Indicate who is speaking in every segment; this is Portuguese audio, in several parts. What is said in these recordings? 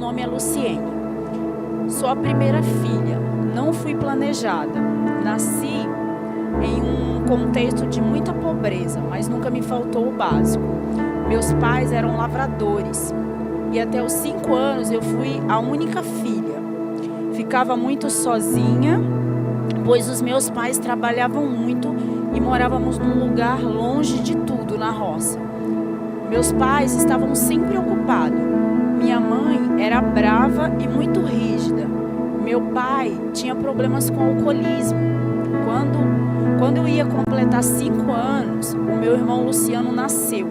Speaker 1: nome é Luciene. Sou a primeira filha, não fui planejada. Nasci em um contexto de muita pobreza, mas nunca me faltou o básico. Meus pais eram lavradores e até os 5 anos eu fui a única filha. Ficava muito sozinha, pois os meus pais trabalhavam muito e morávamos num lugar longe de tudo, na roça. Meus pais estavam sempre ocupados. Minha mãe era brava e muito rígida. Meu pai tinha problemas com alcoolismo. Quando eu ia completar 5 anos, o meu irmão Luciano nasceu.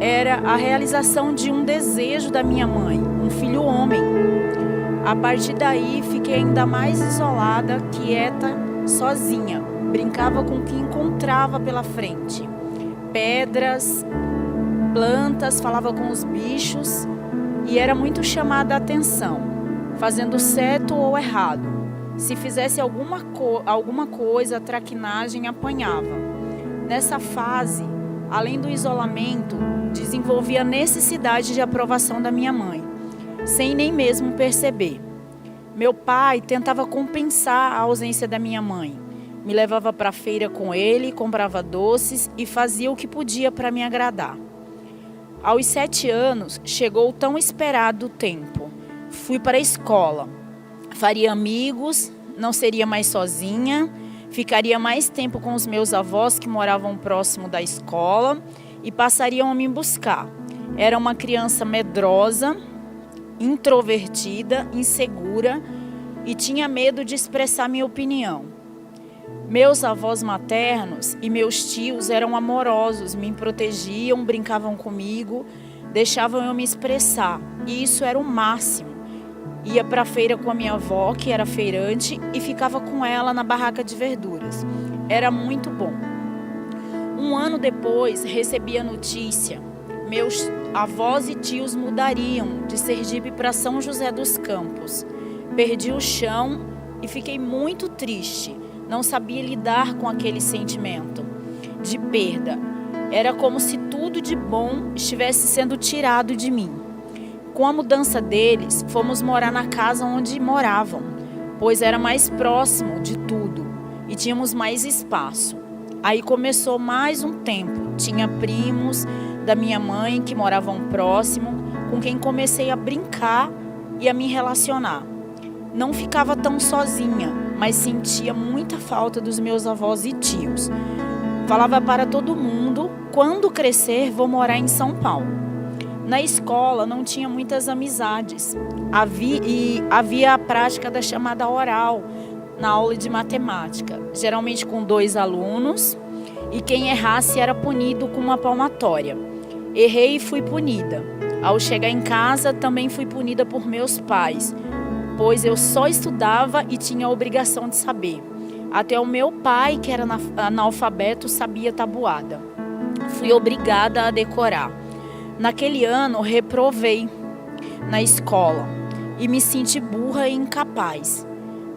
Speaker 1: Era a realização de um desejo da minha mãe, um filho homem. A partir daí, fiquei ainda mais isolada, quieta, sozinha. Brincava com o que encontrava pela frente. Pedras, plantas, falava com os bichos e era muito chamada a atenção, fazendo certo ou errado. Se fizesse alguma coisa, traquinagem, apanhava. Nessa fase, além do isolamento, desenvolvi a necessidade de aprovação da minha mãe, sem nem mesmo perceber. Meu pai tentava compensar a ausência da minha mãe. Me levava para a feira com ele, comprava doces e fazia o que podia para me agradar. Aos 7 anos, chegou o tão esperado tempo. Fui para a escola. Faria amigos, não seria mais sozinha, ficaria mais tempo com os meus avós que moravam próximo da escola e passariam a me buscar. Era uma criança medrosa, introvertida, insegura e tinha medo de expressar minha opinião. Meus avós maternos e meus tios eram amorosos, me protegiam, brincavam comigo, deixavam eu me expressar e isso era o máximo. Ia para a feira com a minha avó, que era feirante, e ficava com ela na barraca de verduras. Era muito bom. 1 ano depois, recebi a notícia. Meus avós e tios mudariam de Sergipe para São José dos Campos. Perdi o chão e fiquei muito triste. Não sabia lidar com aquele sentimento de perda. Era como se tudo de bom estivesse sendo tirado de mim. Com a mudança deles, fomos morar na casa onde moravam, pois era mais próximo de tudo e tínhamos mais espaço. Aí começou mais um tempo. Tinha primos da minha mãe que moravam próximo, com quem comecei a brincar e a me relacionar. Não ficava tão sozinha, mas sentia muita falta dos meus avós e tios. Falava para todo mundo, quando crescer vou morar em São Paulo. Na escola não tinha muitas amizades. Havia a prática da chamada oral na aula de matemática, geralmente com 2 alunos, e quem errasse era punido com uma palmatória. Errei e fui punida. Ao chegar em casa também fui punida por meus pais, pois eu só estudava e tinha a obrigação de saber. Até o meu pai, que era analfabeto, sabia tabuada. Fui obrigada a decorar. Naquele ano, reprovei na escola e me senti burra e incapaz.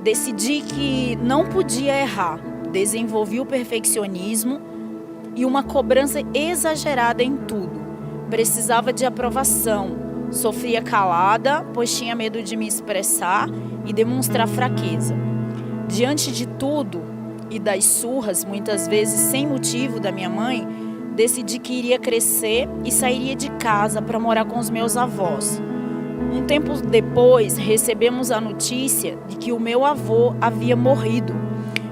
Speaker 1: Decidi que não podia errar. Desenvolvi o perfeccionismo e uma cobrança exagerada em tudo. Precisava de aprovação. Sofria calada, pois tinha medo de me expressar e demonstrar fraqueza. Diante de tudo e das surras, muitas vezes sem motivo, da minha mãe, decidi que iria crescer e sairia de casa para morar com os meus avós. Um tempo depois, recebemos a notícia de que o meu avô havia morrido.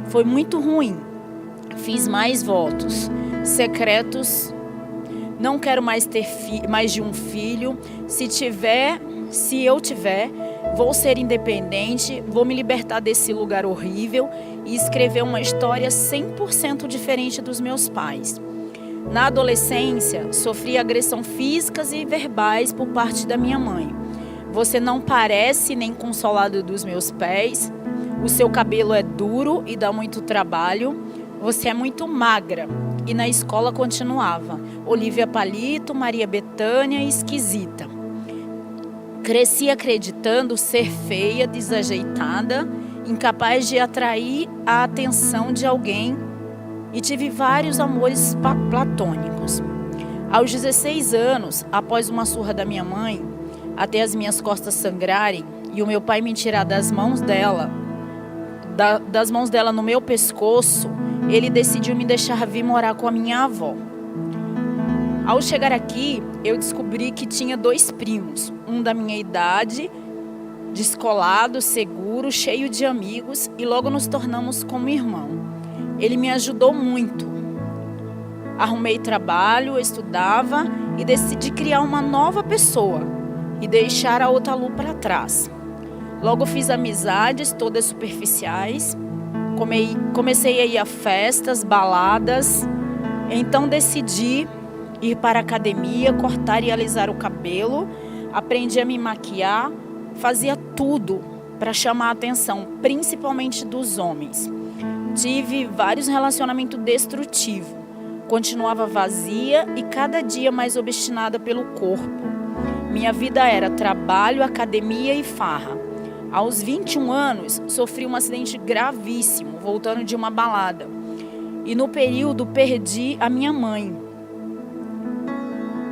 Speaker 1: Foi muito ruim. Fiz mais votos secretos. Não quero mais ter mais de um filho. Se eu tiver, vou ser independente, vou me libertar desse lugar horrível e escrever uma história 100% diferente dos meus pais. Na adolescência, sofri agressão físicas e verbais por parte da minha mãe. Você não parece nem com o solado dos meus pés. O seu cabelo é duro e dá muito trabalho. Você é muito magra. E na escola continuava. Olivia Palito, Maria Bethânia, esquisita. Cresci acreditando ser feia, desajeitada, incapaz de atrair a atenção de alguém e tive vários amores platônicos. Aos 16 anos, após uma surra da minha mãe, até as minhas costas sangrarem e o meu pai me tirar das mãos dela no meu pescoço, ele decidiu me deixar vir morar com a minha avó. Ao chegar aqui, eu descobri que tinha 2 primos, um da minha idade, descolado, seguro, cheio de amigos, e logo nos tornamos como irmão. Ele me ajudou muito. Arrumei trabalho, estudava e decidi criar uma nova pessoa e deixar a outra Lu para trás. Logo fiz amizades, todas superficiais. Comecei a ir a festas, baladas. Então decidi ir para a academia, cortar e alisar o cabelo. Aprendi a me maquiar. Fazia tudo para chamar a atenção, principalmente dos homens. Tive vários relacionamentos destrutivos. Continuava vazia e cada dia mais obstinada pelo corpo. Minha vida era trabalho, academia e farra. Aos 21 anos, sofri um acidente gravíssimo, voltando de uma balada. E no período, perdi a minha mãe.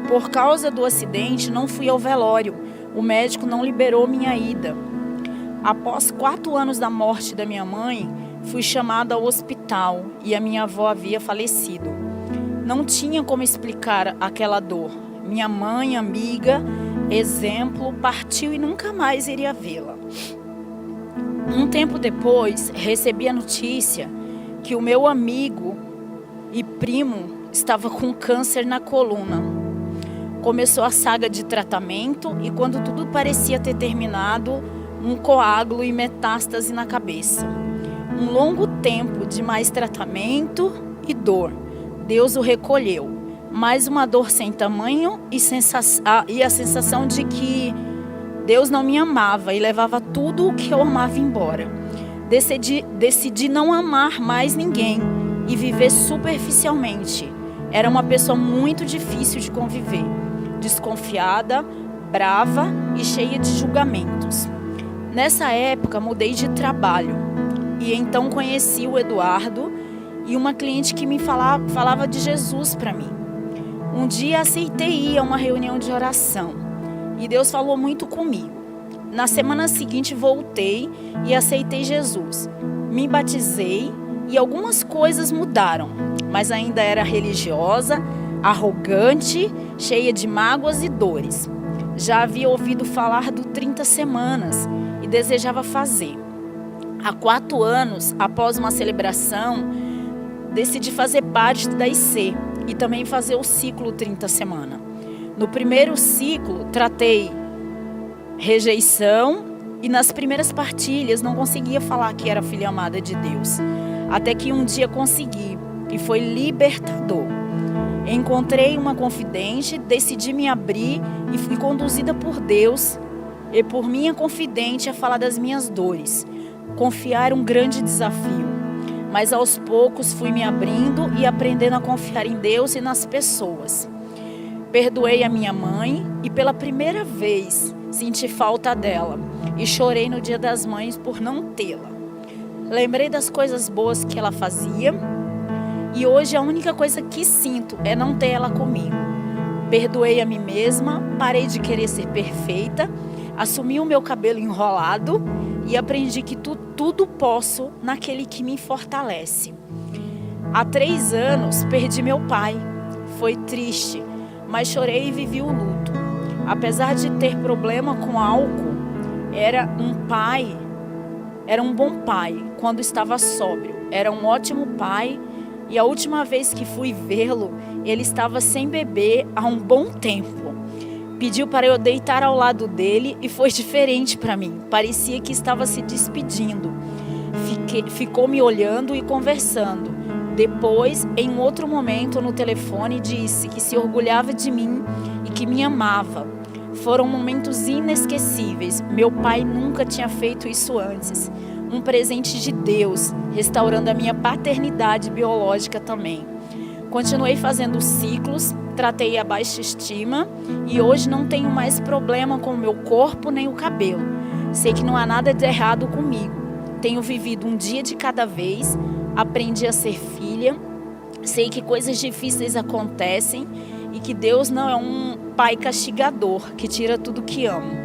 Speaker 1: Por causa do acidente, não fui ao velório. O médico não liberou minha ida. Após 4 anos da morte da minha mãe, fui chamada ao hospital e a minha avó havia falecido. Não tinha como explicar aquela dor. Minha mãe, amiga, exemplo, partiu e nunca mais iria vê-la. Um tempo depois, recebi a notícia que o meu amigo e primo estava com câncer na coluna. Começou a saga de tratamento e quando tudo parecia ter terminado, um coágulo e metástase na cabeça. Um longo tempo de mais tratamento e dor. Deus o recolheu. Mais uma dor sem tamanho e a sensação de que Deus não me amava e levava tudo o que eu amava embora. Decidi não amar mais ninguém e viver superficialmente. Era uma pessoa muito difícil de conviver. Desconfiada, brava e cheia de julgamentos. Nessa época, mudei de trabalho e então conheci o Eduardo e uma cliente que me falava de Jesus para mim. Um dia aceitei ir a uma reunião de oração e Deus falou muito comigo. Na semana seguinte voltei e aceitei Jesus. Me batizei e algumas coisas mudaram, mas ainda era religiosa, arrogante, cheia de mágoas e dores. Já havia ouvido falar do 30 semanas e desejava fazer. Há 4 anos, após uma celebração, decidi fazer parte da IC e também fazer o ciclo 30 semanas. No primeiro ciclo, tratei rejeição e nas primeiras partilhas não conseguia falar que era filha amada de Deus. Até que um dia consegui e foi libertador. Encontrei uma confidente, decidi me abrir e fui conduzida por Deus e por minha confidente a falar das minhas dores. Confiar um grande desafio, mas aos poucos fui me abrindo e aprendendo a confiar em Deus e nas pessoas. Perdoei a minha mãe e pela primeira vez senti falta dela e chorei no Dia das Mães por não tê-la. Lembrei das coisas boas que ela fazia e hoje a única coisa que sinto é não ter ela comigo. Perdoei a mim mesma, parei de querer ser perfeita, assumi o meu cabelo enrolado e aprendi que tudo posso naquele que me fortalece. Há 3 anos perdi meu pai. Foi triste, mas chorei e vivi o luto. Apesar de ter problema com álcool, era um bom pai quando estava sóbrio. Era um ótimo pai e a última vez que fui vê-lo, ele estava sem beber há um bom tempo. Pediu para eu deitar ao lado dele e foi diferente para mim. Parecia que estava se despedindo. Ficou me olhando e conversando. Depois, em um outro momento no telefone, disse que se orgulhava de mim e que me amava. Foram momentos inesquecíveis. Meu pai nunca tinha feito isso antes. Um presente de Deus, restaurando a minha paternidade biológica também. Continuei fazendo ciclos, tratei a baixa estima e hoje não tenho mais problema com o meu corpo nem o cabelo. Sei que não há nada de errado comigo. Tenho vivido um dia de cada vez, aprendi a ser filha, sei que coisas difíceis acontecem e que Deus não é pai castigador que tira tudo que amo.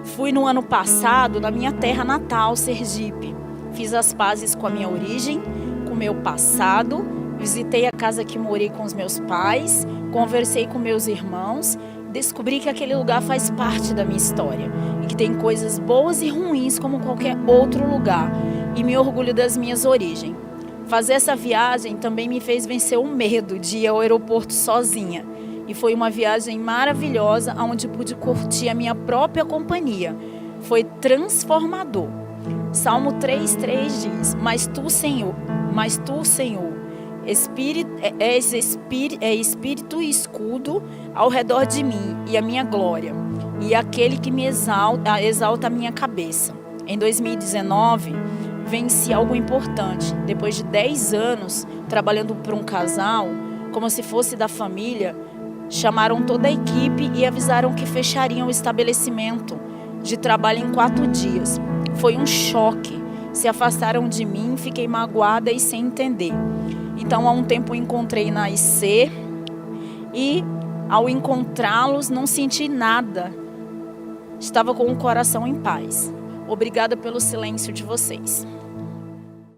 Speaker 1: Fui no ano passado na minha terra natal, Sergipe. Fiz as pazes com a minha origem, com o meu passado, visitei a casa que morei com os meus pais, conversei com meus irmãos, descobri que aquele lugar faz parte da minha história e que tem coisas boas e ruins como qualquer outro lugar, e me orgulho das minhas origens. Fazer essa viagem também me fez vencer o medo de ir ao aeroporto sozinha. E foi uma viagem maravilhosa, onde pude curtir a minha própria companhia. Foi transformador. Salmo 3,3 diz: Mas tu, Senhor, és espírito e escudo ao redor de mim, e a minha glória, e aquele que me exalta a minha cabeça. Em 2019, venci algo importante. Depois de 10 anos trabalhando para um casal, como se fosse da família, chamaram toda a equipe e avisaram que fechariam o estabelecimento de trabalho em 4 dias. Foi um choque. Se afastaram de mim, fiquei magoada e sem entender. Então, há um tempo encontrei na IC e, ao encontrá-los, não senti nada. Estava com o coração em paz. Obrigada pelo silêncio de vocês.